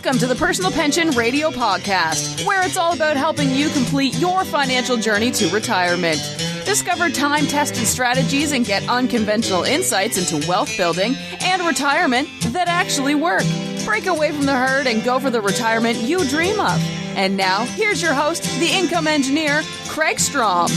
Welcome to the Personal Pension Radio Podcast, where it's all about helping you complete your financial journey to retirement. Discover time-tested strategies and get unconventional insights into wealth building and retirement that actually work. Break away from the herd and go for the retirement you dream of. And now, here's your host, the income engineer, Kraig Strom.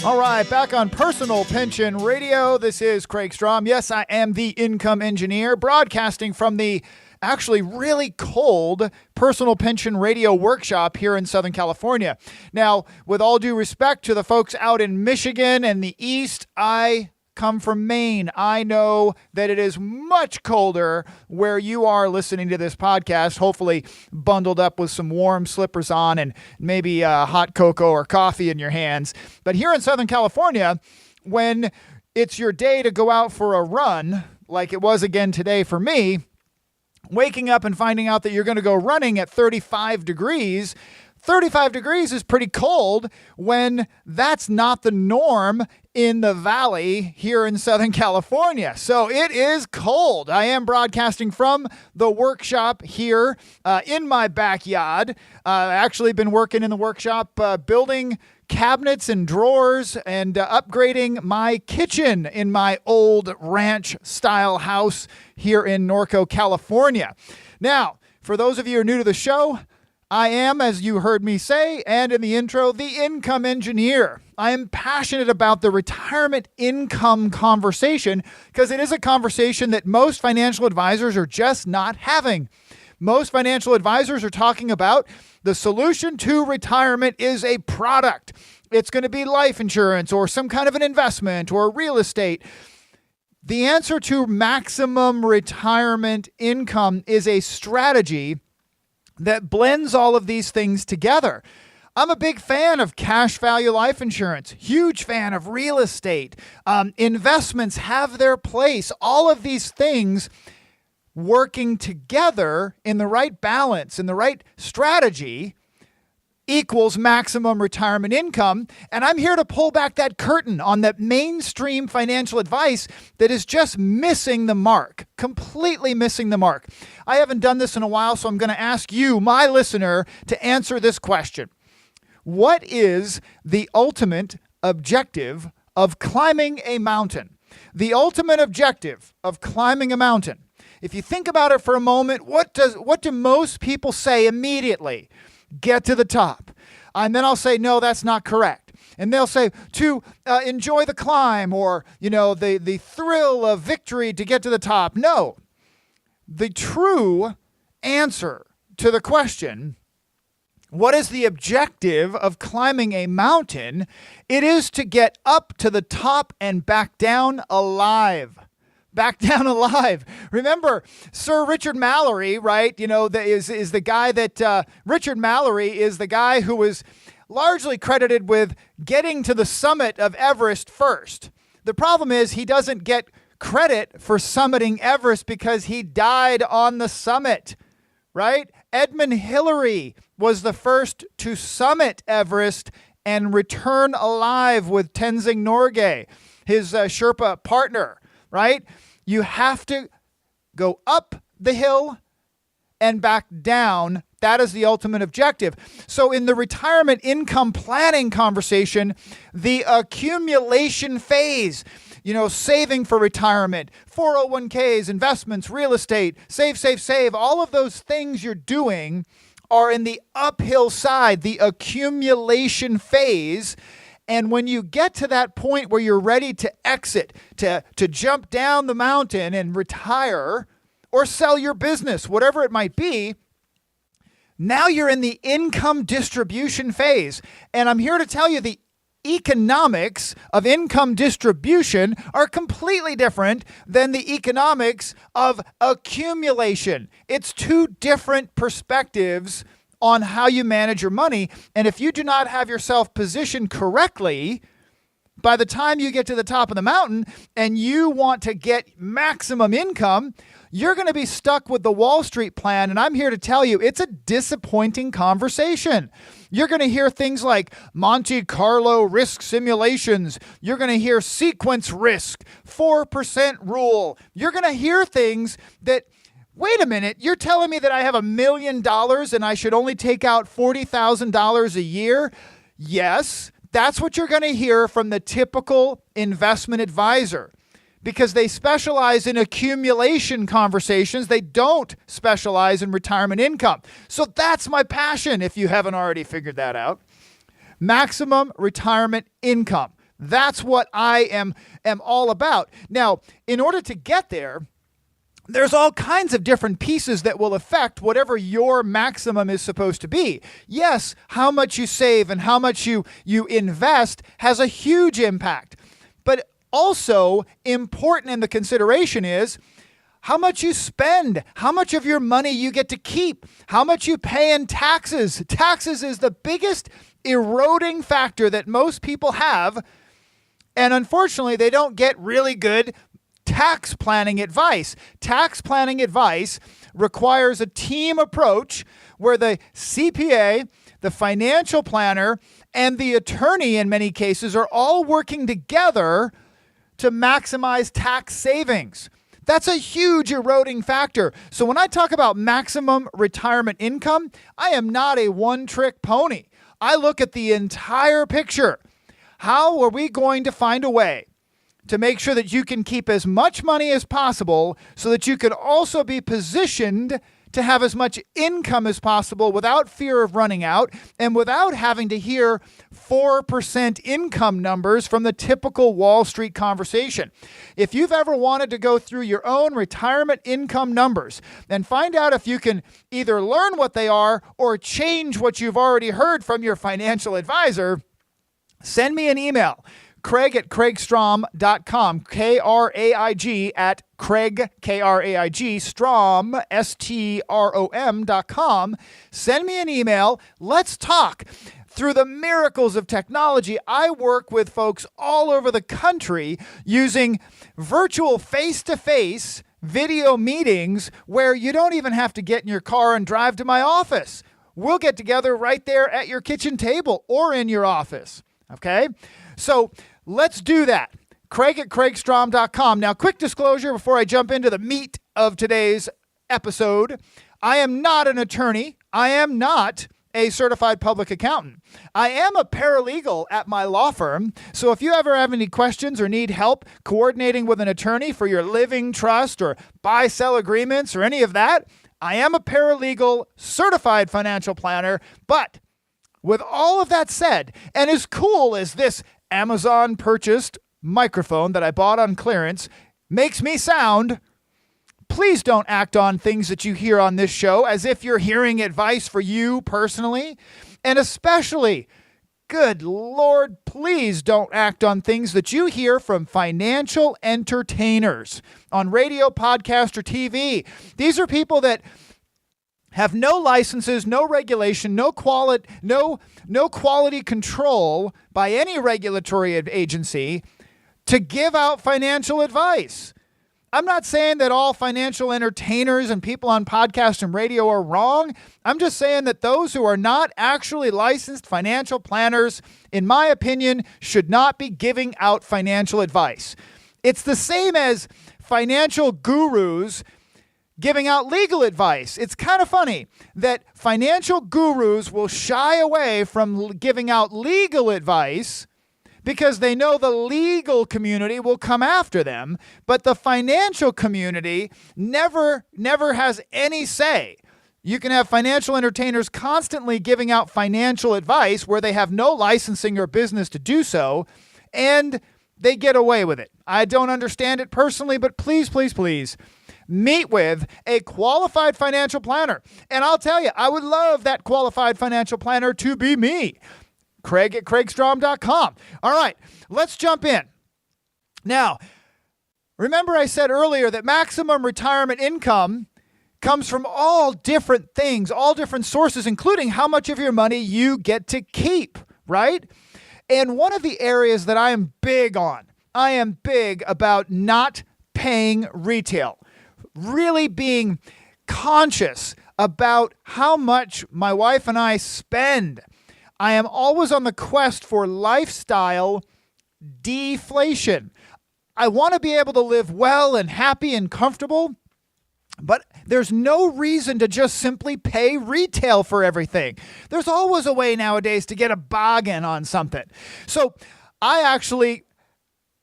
All right, back on Personal Pension Radio. This is Kraig Strom. Yes, I am the income engineer, broadcasting from the actually really cold Personal Pension Radio workshop here in Southern California. Now, with all due respect to the folks out in Michigan and the East, I come from Maine. I know that it is much colder where you are listening to this podcast, hopefully bundled up with some warm slippers on and maybe hot cocoa or coffee in your hands. But here in Southern California, when it's your day to go out for a run, like it was again today for me, waking up and finding out that you're going to go running at 35 degrees, 35 degrees is pretty cold when that's not the norm in the valley here in Southern California. So it is cold. I am broadcasting from the workshop here in my backyard. I've actually been working in the workshop building cabinets and drawers and upgrading my kitchen in my old ranch-style house here in Norco, California. Now, for those of you who are new to the show, I am, as you heard me say, and in the intro, the income engineer. I am passionate about the retirement income conversation because it is a conversation that most financial advisors are just not having. Most financial advisors are talking about the solution to retirement is a product. It's going to be life insurance or some kind of an investment or real estate. The answer to maximum retirement income is a strategy that blends all of these things together. I'm a big fan of cash value life insurance, huge fan of real estate. Investments have their place. All of these things working together in the right balance, in the right strategy, equals maximum retirement income. And I'm here to pull back that curtain on that mainstream financial advice that is just missing the mark, completely missing the mark. I haven't done this in a while, so I'm going to ask you, my listener, to answer this question. What is the ultimate objective of climbing a mountain? The ultimate objective of climbing a mountain. If you think about it for a moment, what do most people say immediately? Get to the top. And then I'll say, no, that's not correct. And they'll say to enjoy the climb or, the thrill of victory to get to the top. No, the true answer to the question, what is the objective of climbing a mountain? It is to get up to the top and back down alive. Back down alive. Remember, Sir Richard Mallory, right? Is the guy that Richard Mallory is the guy who was largely credited with getting to the summit of Everest first. The problem is he doesn't get credit for summiting Everest because he died on the summit, right? Edmund Hillary was the first to summit Everest and return alive with Tenzing Norgay, his Sherpa partner. Right? You have to go up the hill and back down. That is the ultimate objective. So in the retirement income planning conversation, the accumulation phase, saving for retirement, 401ks, investments, real estate, save, all of those things you're doing are in the uphill side, the accumulation phase. And when you get to that point where you're ready to exit, to jump down the mountain and retire or sell your business, whatever it might be, now you're in the income distribution phase. And I'm here to tell you the economics of income distribution are completely different than the economics of accumulation. It's two different perspectives on how you manage your money. And if you do not have yourself positioned correctly, by the time you get to the top of the mountain and you want to get maximum income, you're going to be stuck with the Wall Street plan. And I'm here to tell you, it's a disappointing conversation. You're going to hear things like Monte Carlo risk simulations. You're going to hear sequence risk, 4% rule. You're going to hear things that wait a minute, you're telling me that I have $1 million and I should only take out $40,000 a year? Yes, that's what you're going to hear from the typical investment advisor, because they specialize in accumulation conversations. They don't specialize in retirement income. So that's my passion, if you haven't already figured that out. Maximum retirement income. That's what I am all about. Now, in order to get there, there's all kinds of different pieces that will affect whatever your maximum is supposed to be. Yes, how much you save and how much you invest has a huge impact. But also important in the consideration is how much you spend, how much of your money you get to keep, how much you pay in taxes. Taxes is the biggest eroding factor that most people have. And unfortunately, they don't get really good tax planning advice. Tax planning advice requires a team approach where the CPA, the financial planner, and the attorney in many cases are all working together to maximize tax savings. That's a huge eroding factor. So when I talk about maximum retirement income, I am not a one-trick pony. I look at the entire picture. How are we going to find a way to make sure that you can keep as much money as possible so that you can also be positioned to have as much income as possible without fear of running out and without having to hear 4% income numbers from the typical Wall Street conversation? If you've ever wanted to go through your own retirement income numbers and find out if you can either learn what they are or change what you've already heard from your financial advisor, send me an email. Kraig at kraigstrom.com, K-R-A-I-G at Kraig, K-R-A-I-G, Strom, S-T-R-O-M.com. Send me an email. Let's talk. Through the miracles of technology, I work with folks all over the country using virtual face-to-face video meetings where you don't even have to get in your car and drive to my office. We'll get together right there at your kitchen table or in your office. Okay? So let's do that. Kraig at kraigstrom.com. Now, quick disclosure before I jump into the meat of today's episode. I am not an attorney. I am not a certified public accountant. I am a paralegal at my law firm. So if you ever have any questions or need help coordinating with an attorney for your living trust or buy-sell agreements or any of that, I am a paralegal certified financial planner. But with all of that said, and as cool as this Amazon purchased microphone that I bought on clearance makes me sound, please don't act on things that you hear on this show as if you're hearing advice for you personally. And especially, good Lord, please don't act on things that you hear from financial entertainers on radio, podcast, or TV. These are people that have no licenses, no regulation, no quality control by any regulatory agency to give out financial advice. I'm not saying that all financial entertainers and people on podcast and radio are wrong. I'm just saying that those who are not actually licensed financial planners, in my opinion, should not be giving out financial advice. It's the same as financial gurus giving out legal advice. It's kind of funny that financial gurus will shy away from giving out legal advice because they know the legal community will come after them, but the financial community never has any say. You can have financial entertainers constantly giving out financial advice where they have no licensing or business to do so, and they get away with it. I don't understand it personally, but please, meet with a qualified financial planner. And I'll tell you, I would love that qualified financial planner to be me. Kraig at kraigstrom.com. All right, let's jump in. Now, remember I said earlier that maximum retirement income comes from all different things, all different sources, including how much of your money you get to keep, right? And one of the areas that I am big about not paying retail. Really being conscious about how much my wife and I spend. I am always on the quest for lifestyle deflation. I want to be able to live well and happy and comfortable, But there's no reason to just simply pay retail for everything. There's always a way nowadays to get a bargain on something. So I actually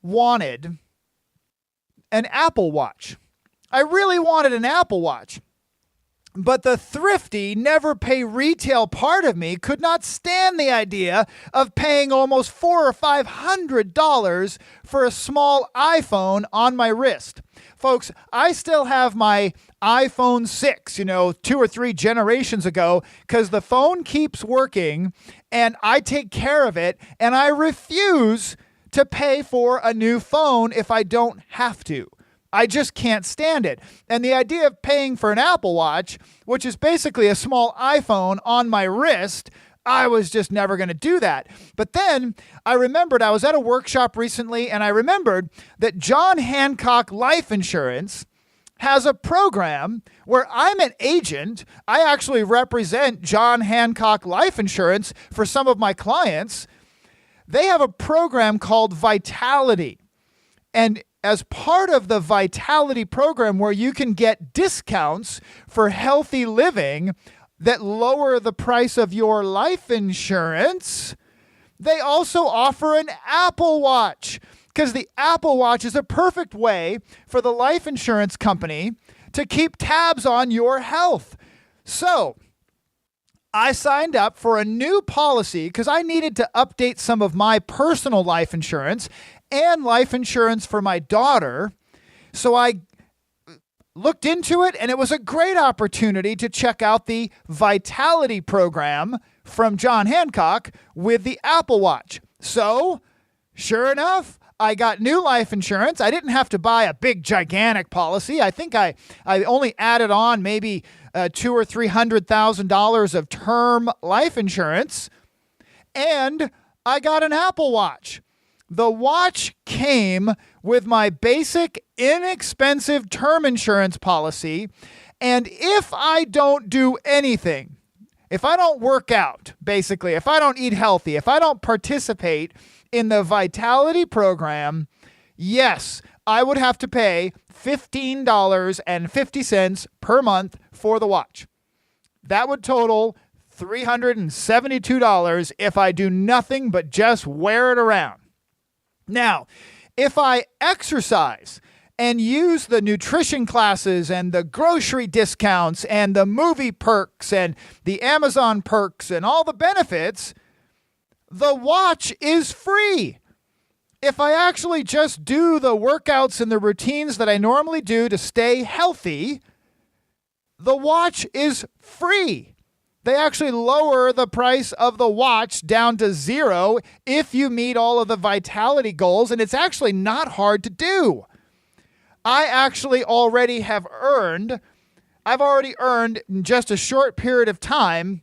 wanted an Apple Watch. I really wanted an Apple Watch. But the thrifty, never pay retail part of me could not stand the idea of paying almost $400 or $500 for a small iPhone on my wrist. Folks, I still have my iPhone 6, 2 or 3 generations ago, because the phone keeps working and I take care of it, and I refuse to pay for a new phone if I don't have to. I just can't stand it. And the idea of paying for an Apple Watch, which is basically a small iPhone on my wrist, I was just never going to do that. But then I remembered I was at a workshop recently, and I remembered that John Hancock Life Insurance has a program where I'm an agent. I actually represent John Hancock Life Insurance for some of my clients. They have a program called Vitality. And as part of the Vitality program, where you can get discounts for healthy living that lower the price of your life insurance, they also offer an Apple Watch, because the Apple Watch is a perfect way for the life insurance company to keep tabs on your health. So I signed up for a new policy because I needed to update some of my personal life insurance and life insurance for my daughter. So I looked into it, and it was a great opportunity to check out the Vitality program from John Hancock with the Apple Watch. So, sure enough, I got new life insurance. I didn't have to buy a big, gigantic policy. I think I only added on maybe $200,000 or $300,000 of term life insurance, and I got an Apple Watch. The watch came with my basic, inexpensive term insurance policy, and if I don't do anything, if I don't work out, basically, if I don't eat healthy, if I don't participate in the Vitality program, yes, I would have to pay $15.50 per month for the watch. That would total $372 if I do nothing but just wear it around. Now, if I exercise and use the nutrition classes and the grocery discounts and the movie perks and the Amazon perks and all the benefits, the watch is free. If I actually just do the workouts and the routines that I normally do to stay healthy, the watch is free. They actually lower the price of the watch down to $0 if you meet all of the Vitality goals, and it's actually not hard to do. I've already earned in just a short period of time,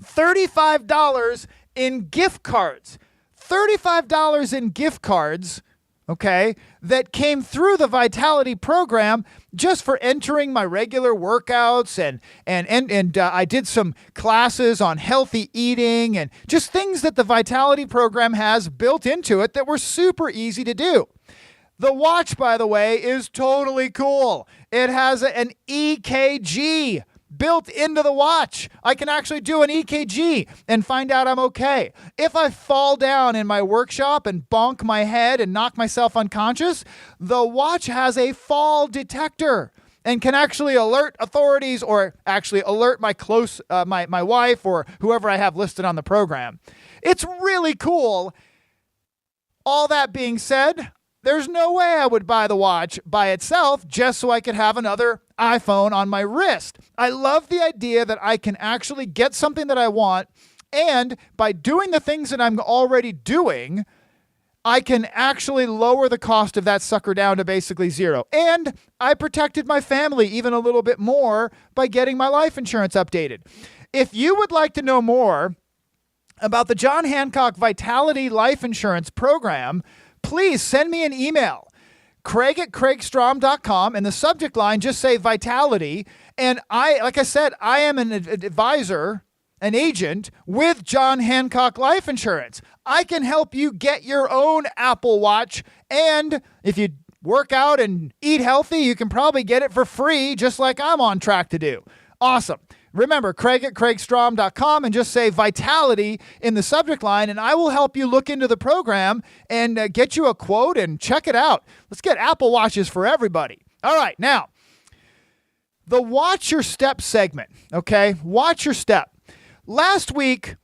$35 in gift cards. $35 in gift cards, okay, that came through the Vitality program just for entering my regular workouts, and I did some classes on healthy eating and just things that the Vitality program has built into it that were super easy to do. The watch, by the way, is totally cool. It has an EKG built into the watch. I can actually do an EKG and find out I'm okay. If I fall down in my workshop and bonk my head and knock myself unconscious, the watch has a fall detector and can actually alert authorities, or actually alert my my wife or whoever I have listed on the program. It's really cool. All that being said, there's no way I would buy the watch by itself just so I could have another iPhone on my wrist. I love the idea that I can actually get something that I want, and by doing the things that I'm already doing, I can actually lower the cost of that sucker down to basically $0. And I protected my family even a little bit more by getting my life insurance updated. If you would like to know more about the John Hancock Vitality Life Insurance Program, please send me an email, Kraig@kraigstrom.com, and the subject line, just say Vitality. And like I said, I am an advisor, an agent with John Hancock Life Insurance. I can help you get your own Apple Watch. And if you work out and eat healthy, you can probably get it for free, just like I'm on track to do. Awesome. Remember, Kraig at kraigstrom.com and just say Vitality in the subject line, and I will help you look into the program and get you a quote and check it out. Let's get Apple Watches for everybody. All right, now, the Watch Your Step segment, okay? Watch Your Step. Last week,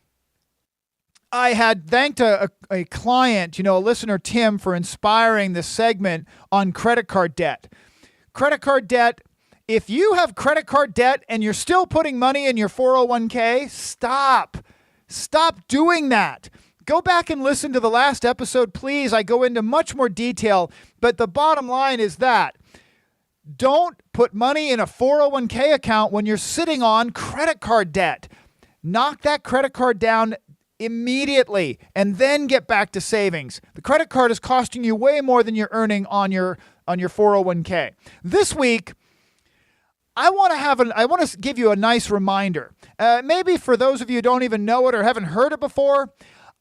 I had thanked a client, a listener, Tim, for inspiring this segment on credit card debt. Credit card debt. If you have credit card debt and you're still putting money in your 401k, stop. Stop doing that. Go back and listen to the last episode, please. I go into much more detail, but the bottom line is that don't put money in a 401k account when you're sitting on credit card debt. Knock that credit card down immediately and then get back to savings. The credit card is costing you way more than you're earning on your 401k. This week, I want to give you a nice reminder. Maybe for those of you who don't even know it or haven't heard it before,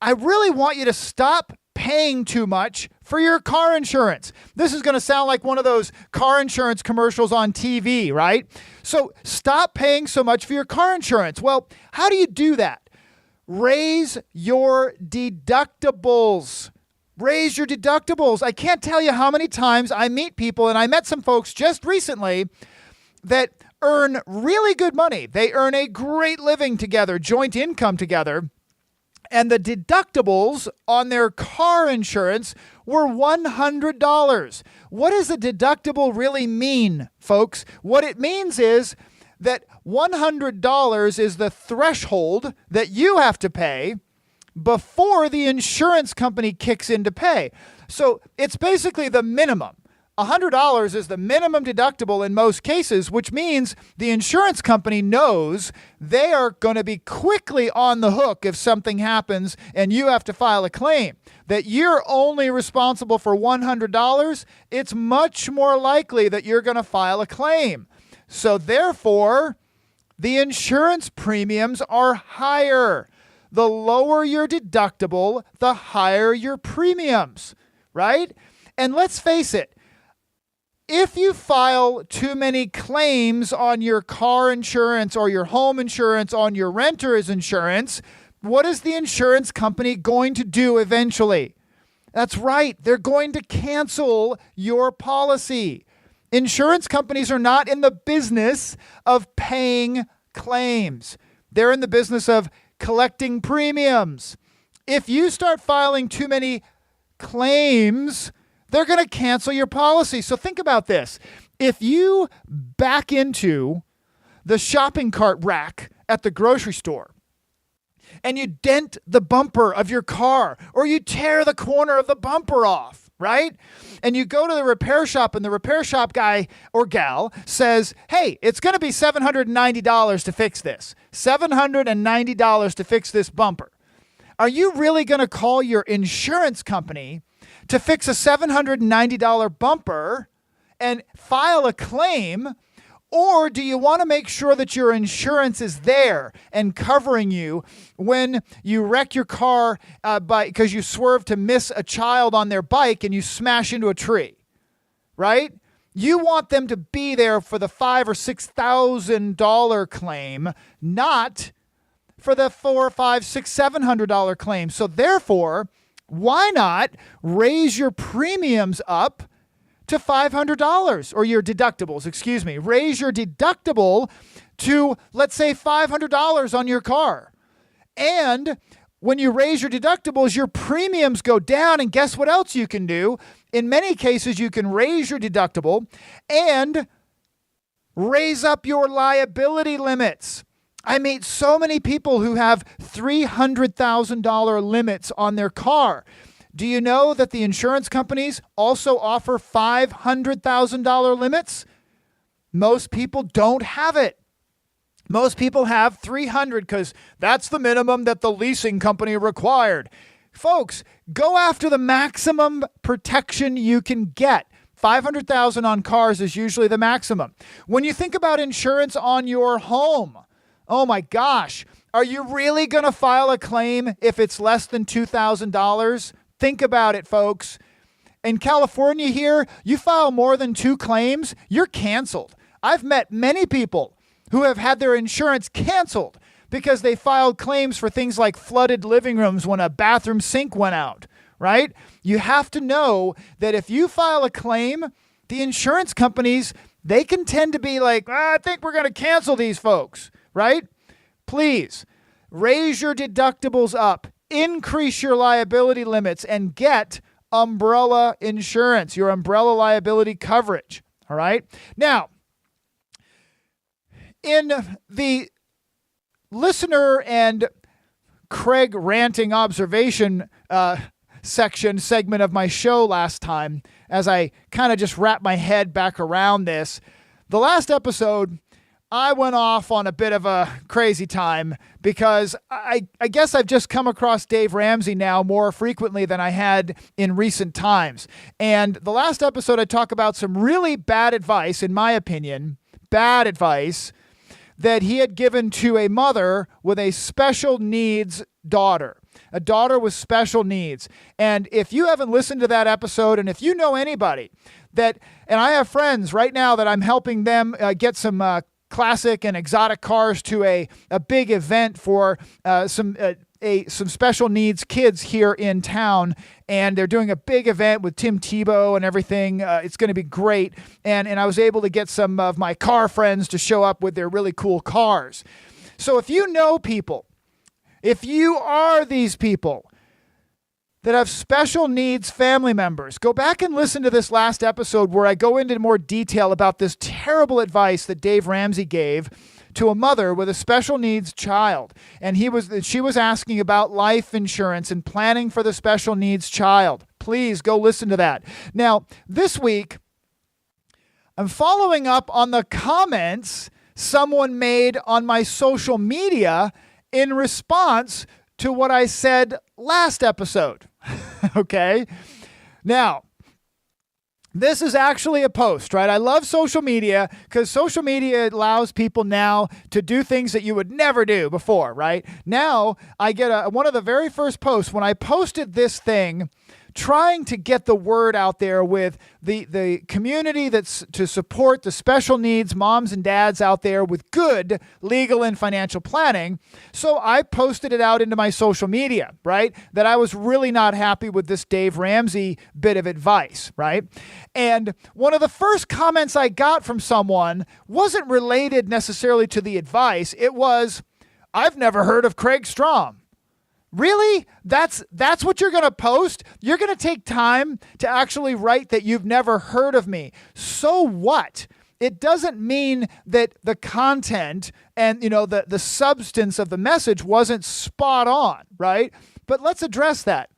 I really want you to stop paying too much for your car insurance. This is going to sound like one of those car insurance commercials on TV, right? So stop paying so much for your car insurance. Well, how do you do that? Raise your deductibles. Raise your deductibles. I can't tell you how many times I meet people, and I met some folks just recently that earn really good money. They earn a great living together, joint income together, and the deductibles on their car insurance were $100. What does a deductible really mean, folks? What it means is that $100 is the threshold that you have to pay before the insurance company kicks in to pay. So it's basically the minimum. $100 is the minimum deductible in most cases, which means the insurance company knows they are going to be quickly on the hook if something happens and you have to file a claim. That you're only responsible for $100, it's much more likely that you're going to file a claim. So therefore, the insurance premiums are higher. The lower your deductible, the higher your premiums, right? And let's face it, if you file too many claims on your car insurance or your home insurance, on your renter's insurance, what is the insurance company going to do eventually? That's right. They're going to cancel your policy. Insurance companies are not in the business of paying claims. They're in the business of collecting premiums. If you start filing too many claims, they're going to cancel your policy. So think about this. If you back into the shopping cart rack at the grocery store and you dent the bumper of your car or you tear the corner of the bumper off, right? And you go to the repair shop and the repair shop guy or gal says, hey, it's going to be $790 to fix this. $790 to fix this bumper. Are you really going to call your insurance company to fix a $790 bumper and file a claim? Or do you want to make sure that your insurance is there and covering you when you wreck your car because you swerve to miss a child on their bike and you smash into a tree, right? You want them to be there for the $5,000 or $6,000 claim, not for the $400, $500, $600, $700 claim. So therefore, why not raise your premiums up to $500 or your deductibles, raise your deductible to, let's say, $500 on your car. And when you raise your deductibles, your premiums go down. And guess what else you can do? In many cases, you can raise your deductible and raise up your liability limits. I meet so many people who have $300,000 limits on their car. Do you know that the insurance companies also offer $500,000 limits? Most people don't have it. Most people have $300,000 because that's the minimum that the leasing company required. Folks, go after the maximum protection you can get. $500,000 on cars is usually the maximum. When you think about insurance on your home, oh my gosh, are you really going to file a claim if it's less than $2,000? Think about it, folks. In California here, you file more than 2 claims, you're canceled. I've met many people who have had their insurance canceled because they filed claims for things like flooded living rooms when a bathroom sink went out, right? You have to know that if you file a claim, the insurance companies, they can tend to be like, I think we're going to cancel these folks, right? Please raise your deductibles up, increase your liability limits, and get umbrella insurance, your umbrella liability coverage, all right? Now, in the listener and Kraig ranting observation segment of my show last time, as I kind of just wrap my head back around this, the last episode, I went off on a bit of a crazy time because I guess I've just come across Dave Ramsey now more frequently than I had in recent times. And the last episode, I talk about some really bad advice, in my opinion, bad advice that he had given to a mother with a special needs daughter. A daughter with special needs. And if you haven't listened to that episode, and if you know anybody that, and I have friends right now that I'm helping them get some classic and exotic cars to a big event for some special needs kids here in town, and they're doing a big event with Tim Tebow and everything. It's going to be great. And I was able to get some of my car friends to show up with their really cool cars. So if you know people, if you are these people that have special needs family members, go back and listen to this last episode where I go into more detail about this terrible advice that Dave Ramsey gave to a mother with a special needs child. And she was asking about life insurance and planning for the special needs child. Please go listen to that. Now, this week, I'm following up on the comments someone made on my social media in response to what I said last episode. Okay? Now, this is actually a post, right? I love social media because social media allows people now to do things that you would never do before, right? Now, I get one of the very first posts when I posted this thing trying to get the word out there with the community that's to support the special needs moms and dads out there with good legal and financial planning. So I posted it out into my social media, right? That I was really not happy with this Dave Ramsey bit of advice, right? And one of the first comments I got from someone wasn't related necessarily to the advice. It was, I've never heard of Kraig Strom. Really? That's what you're going to post? You're going to take time to actually write that you've never heard of me. So what? It doesn't mean that the content and, the substance of the message wasn't spot on, right? But let's address that.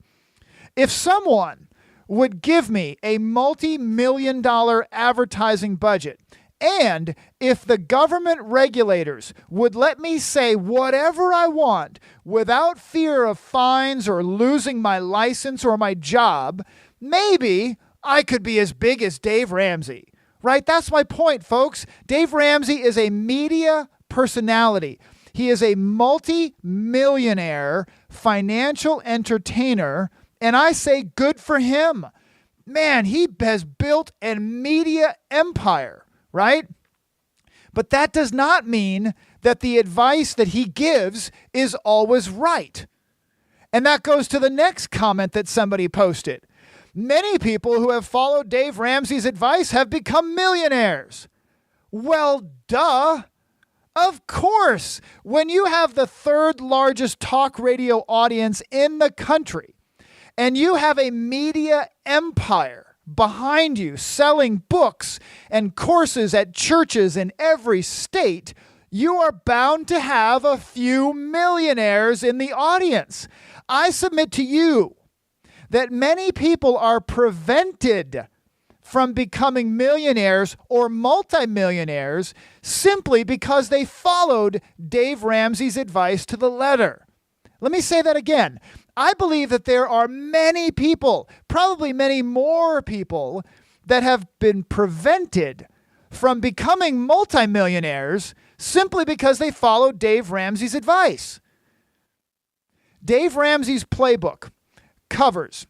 If someone would give me a multi-million-dollar advertising budget, and if the government regulators would let me say whatever I want without fear of fines or losing my license or my job, maybe I could be as big as Dave Ramsey, right? That's my point, folks. Dave Ramsey is a media personality. He is a multi-millionaire financial entertainer, and I say good for him. Man, he has built a media empire. Right? But that does not mean that the advice that he gives is always right. And that goes to the next comment that somebody posted. Many people who have followed Dave Ramsey's advice have become millionaires. Well, duh. Of course. When you have the third largest talk radio audience in the country, and you have a media empire behind you selling books and courses at churches in every state, you are bound to have a few millionaires in the audience. I submit to you that many people are prevented from becoming millionaires or multimillionaires simply because they followed Dave Ramsey's advice to the letter. Let me say that again. I believe that there are many people, probably many more people, that have been prevented from becoming multimillionaires simply because they followed Dave Ramsey's advice. Dave Ramsey's playbook covers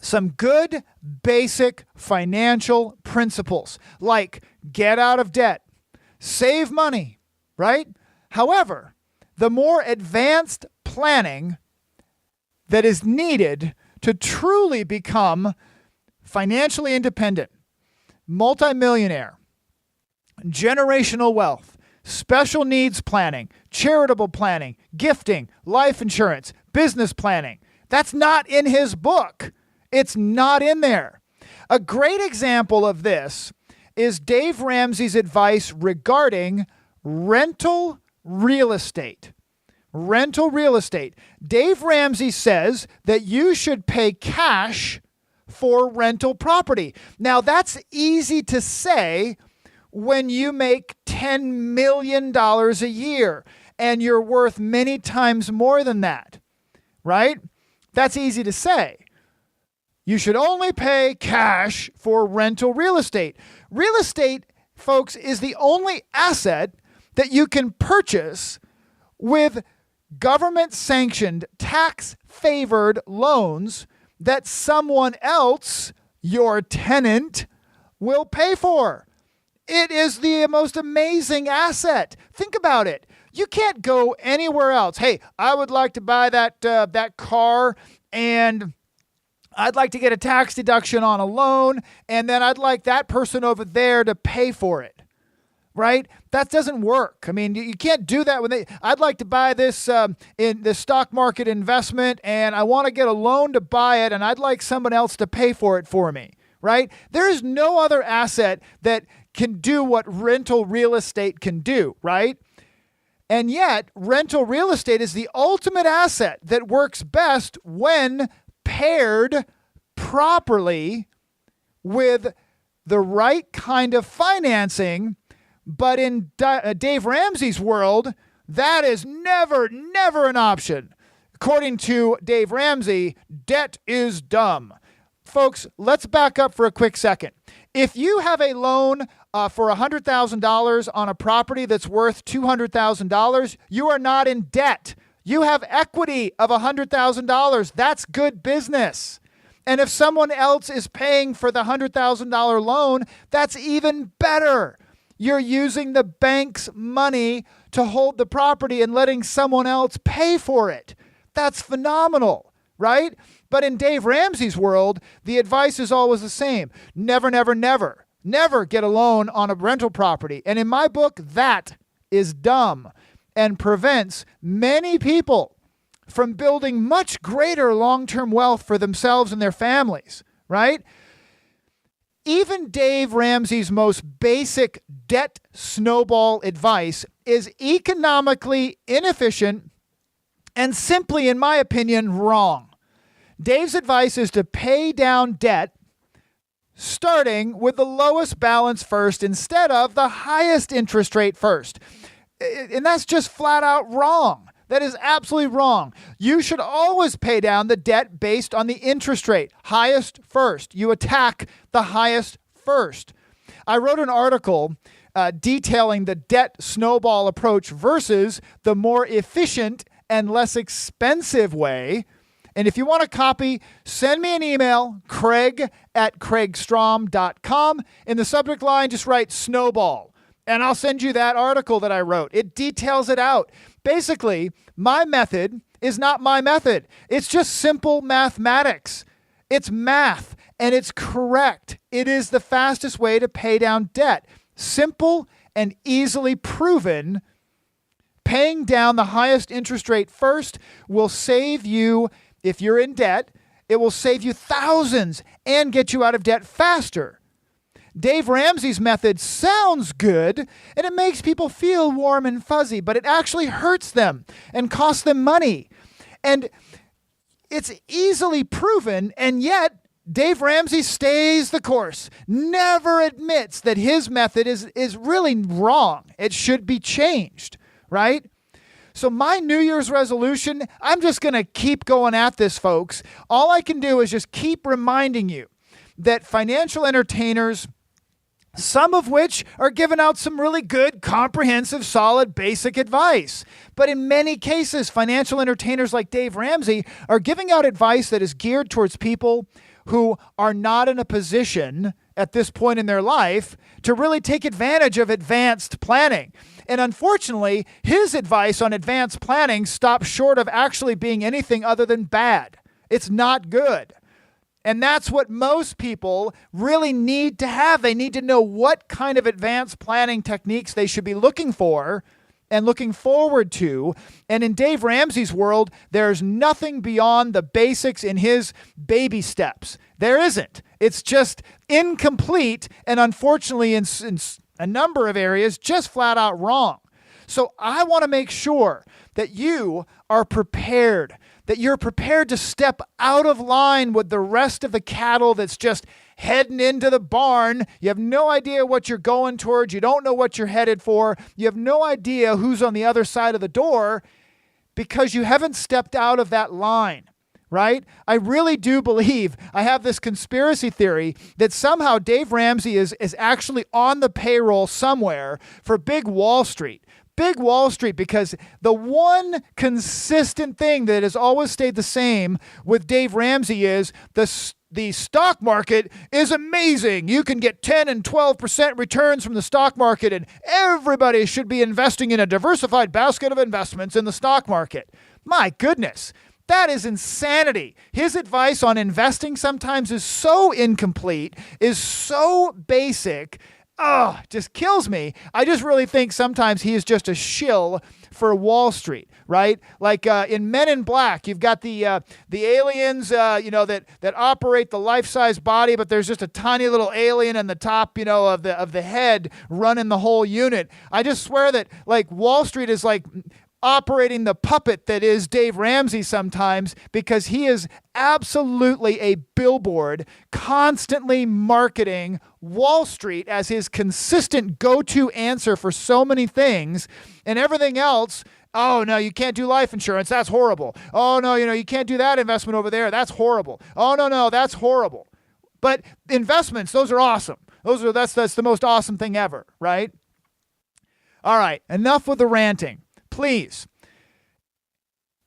some good basic financial principles like get out of debt, save money, right? However, the more advanced planning that is needed to truly become financially independent, multimillionaire, generational wealth, special needs planning, charitable planning, gifting, life insurance, business planning. That's not in his book. It's not in there. A great example of this is Dave Ramsey's advice regarding rental real estate. Rental real estate. Dave Ramsey says that you should pay cash for rental property. Now, that's easy to say when you make $10 million a year and you're worth many times more than that, right? That's easy to say. You should only pay cash for rental real estate. Real estate, folks, is the only asset that you can purchase with government-sanctioned, tax-favored loans that someone else, your tenant, will pay for. It is the most amazing asset. Think about it. You can't go anywhere else. Hey, I would like to buy that car, and I'd like to get a tax deduction on a loan, and then I'd like that person over there to pay for it, right? That doesn't work. I mean, you can't do that when I'd like to buy this in the stock market investment, and I want to get a loan to buy it, and I'd like someone else to pay for it for me, right? There is no other asset that can do what rental real estate can do, right? And yet, rental real estate is the ultimate asset that works best when paired properly with the right kind of financing. But in Dave Ramsey's world, that is never an option. According to Dave Ramsey, debt is dumb. Folks, let's back up for a quick second. If you have a loan for $100,000 on a property that's worth $200,000, you are not in debt. You have equity of $100,000. That's good business. And if someone else is paying for the $100,000 loan, that's even better. You're using the bank's money to hold the property and letting someone else pay for it. That's phenomenal, right? But in Dave Ramsey's world, the advice is always the same. Never get a loan on a rental property. And in my book, that is dumb and prevents many people from building much greater long-term wealth for themselves and their families, right? Even Dave Ramsey's most basic debt snowball advice is economically inefficient and simply, in my opinion, wrong. Dave's advice is to pay down debt starting with the lowest balance first instead of the highest interest rate first. And that's just flat out wrong. That is absolutely wrong. You should always pay down the debt based on the interest rate. Highest first. You attack the highest first. I wrote an article detailing the debt snowball approach versus the more efficient and less expensive way. And if you want a copy, send me an email, Kraig@kraigstrom.com. In the subject line, just write snowball, and I'll send you that article that I wrote. It details it out. Basically, my method is not my method. It's just simple mathematics. It's math, and it's correct. It is the fastest way to pay down debt. Simple and easily proven. Paying down the highest interest rate first will save you, if you're in debt, it will save you thousands and get you out of debt faster. Dave Ramsey's method sounds good and it makes people feel warm and fuzzy, but it actually hurts them and costs them money. And it's easily proven, and yet Dave Ramsey stays the course, never admits that his method is really wrong. It should be changed, right? So my New Year's resolution, I'm just going to keep going at this, folks. All I can do is just keep reminding you that financial entertainers, some of which are giving out some really good, comprehensive, solid, basic advice. But in many cases, financial entertainers like Dave Ramsey are giving out advice that is geared towards people who are not in a position at this point in their life to really take advantage of advanced planning. And unfortunately, his advice on advanced planning stops short of actually being anything other than bad. It's not good. And that's what most people really need to have. They need to know what kind of advanced planning techniques they should be looking for and looking forward to. And in Dave Ramsey's world, there's nothing beyond the basics in his baby steps. There isn't. It's just incomplete and unfortunately in a number of areas just flat out wrong. So I want to make sure that you are prepared, that you're prepared to step out of line with the rest of the cattle that's just heading into the barn. You have no idea what you're going towards. You don't know what you're headed for. You have no idea who's on the other side of the door because you haven't stepped out of that line, right? I really do believe, I have this conspiracy theory that somehow Dave Ramsey is actually on the payroll somewhere for Big Wall Street. Big Wall Street, because the one consistent thing that has always stayed the same with Dave Ramsey is the stock market is amazing. You can get 10 and 12% returns from the stock market, and everybody should be investing in a diversified basket of investments in the stock market. My goodness, that is insanity. His advice on investing sometimes is so incomplete, is so basic. Oh, just kills me. I just really think sometimes he is just a shill for Wall Street, right? Like in Men in Black, you've got the aliens, that operate the life-size body, but there's just a tiny little alien in the top, of the head running the whole unit. I just swear that like Wall Street is like operating the puppet that is Dave Ramsey sometimes, because he is absolutely a billboard constantly marketing Wall Street as his consistent go-to answer for so many things, and everything else. Oh, no, you can't do life insurance. That's horrible. Oh, no, you can't do that investment over there. That's horrible. Oh, no, that's horrible. But investments, those are awesome. That's the most awesome thing ever, right? All right, enough with the ranting. Please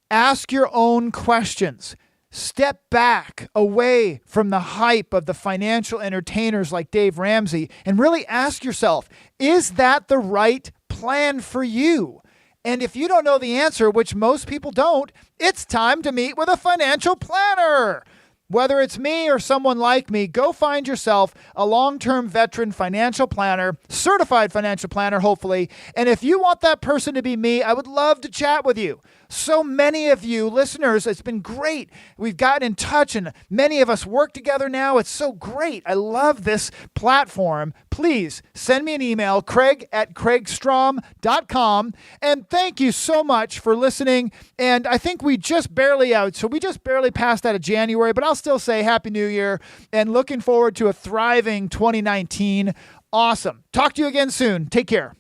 ask your own questions. Step back away from the hype of the financial entertainers like Dave Ramsey and really ask yourself, is that the right plan for you? And if you don't know the answer, which most people don't, it's time to meet with a financial planner. Whether it's me or someone like me, go find yourself a long-term veteran financial planner, certified financial planner, hopefully. And if you want that person to be me, I would love to chat with you. So many of you listeners, it's been great. We've gotten in touch and many of us work together now. It's so great. I love this platform. Please send me an email, craig@craigstrom.com. And thank you so much for listening. And I think we just barely passed out of January, but I'll still say Happy New Year and looking forward to a thriving 2019. Awesome. Talk to you again soon. Take care.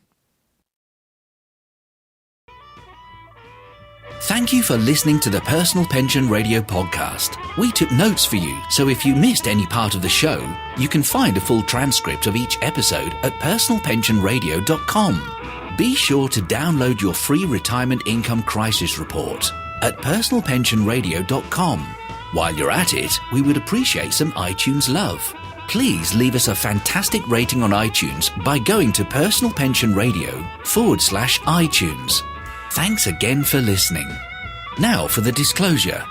Thank you for listening to the Personal Pension Radio podcast. We took notes for you, so if you missed any part of the show, you can find a full transcript of each episode at personalpensionradio.com. Be sure to download your free retirement income crisis report at personalpensionradio.com. While you're at it, we would appreciate some iTunes love. Please leave us a fantastic rating on iTunes by going to personalpensionradio.com/iTunes. Thanks again for listening. Now for the disclosure.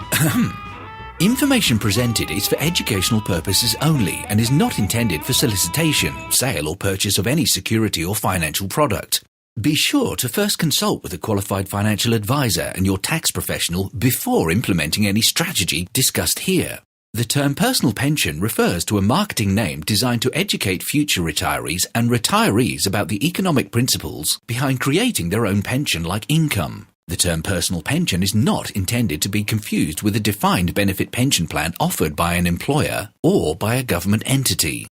Information presented is for educational purposes only and is not intended for solicitation, sale or purchase of any security or financial product. Be sure to first consult with a qualified financial advisor and your tax professional before implementing any strategy discussed here. The term personal pension refers to a marketing name designed to educate future retirees and retirees about the economic principles behind creating their own pension-like income. The term personal pension is not intended to be confused with a defined benefit pension plan offered by an employer or by a government entity.